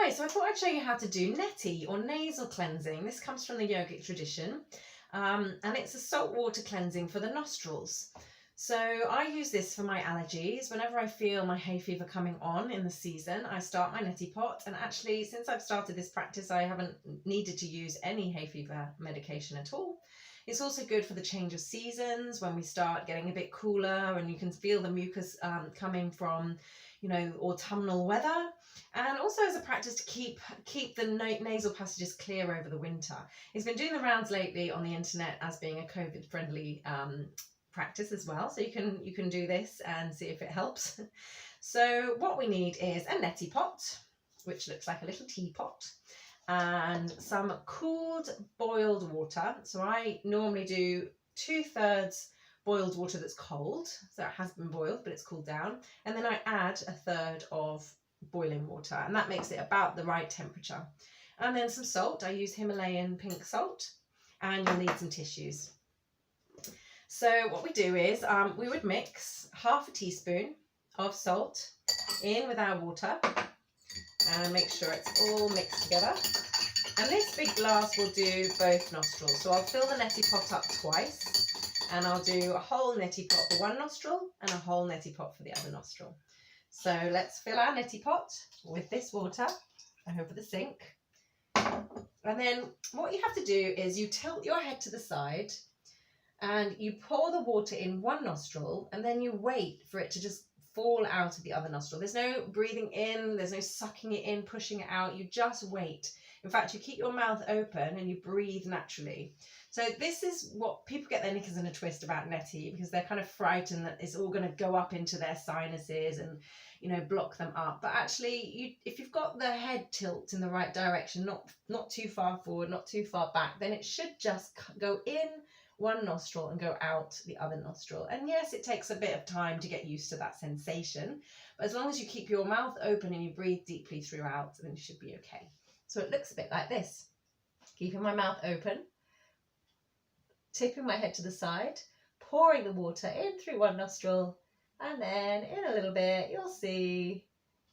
Hi, so I thought I'd show you how to do Neti or nasal cleansing. This comes from the yogic tradition, and it's a saltwater cleansing for the nostrils. So I use this for my allergies. Whenever I feel my hay fever coming on in the season, I start my neti pot, and actually since I've started this practice I haven't needed to use any hay fever medication at all. It's also good for the change of seasons when we start getting a bit cooler and you can feel the mucus coming from, autumnal weather, and also as a practice to keep the nasal passages clear over the winter. It's been doing the rounds lately on the internet as being a COVID friendly practice as well, so you can do this and see if it helps. So what we need is a neti pot, which looks like a little teapot, and some cooled boiled water. So I normally do 2/3 boiled water that's cold, so it has been boiled but it's cooled down, and then I add 1/3 of boiling water, and that makes it about the right temperature. And then some salt. I use Himalayan pink salt, and you'll need some tissues. So what we do is we would mix 1/2 teaspoon of salt in with our water and make sure it's all mixed together. And this big glass will do both nostrils. So I'll fill the neti pot up twice, and I'll do a whole neti pot for one nostril and a whole neti pot for the other nostril. So let's fill our neti pot with this water over the sink. And then what you have to do is you tilt your head to the side and you pour the water in one nostril, and then you wait for it to just fall out of the other nostril. There's no breathing in, there's no sucking it in, pushing it out. You just wait. In fact, you keep your mouth open and you breathe naturally. So this is what people get their knickers in a twist about neti, because they're kind of frightened that it's all going to go up into their sinuses and, block them up. But actually, if you've got the head tilt in the right direction, not too far forward, not too far back, then it should just go in one nostril and go out the other nostril. And yes, it takes a bit of time to get used to that sensation, but as long as you keep your mouth open and you breathe deeply throughout, then you should be okay. So it looks a bit like this. Keeping my mouth open, tipping my head to the side, pouring the water in through one nostril, and then in a little bit you'll see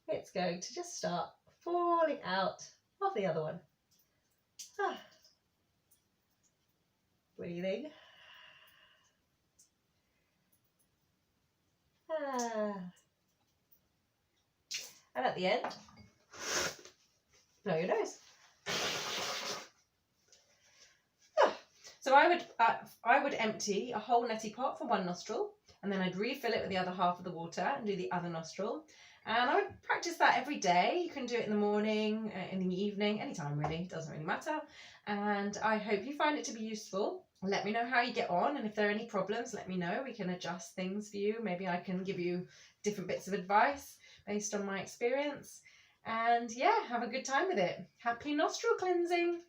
it's going to just start falling out of the other one. Breathing. And at the end, blow your nose. So I would empty a whole neti pot for one nostril, and then I'd refill it with the other half of the water and do the other nostril. And I would practice that every day. You can do it in the morning, in the evening, anytime really, it doesn't really matter. And I hope you find it to be useful. Let me know how you get on, and if there are any problems, let me know. We can adjust things for you. Maybe I can give you different bits of advice based on my experience. And yeah, have a good time with it. Happy nostril cleansing.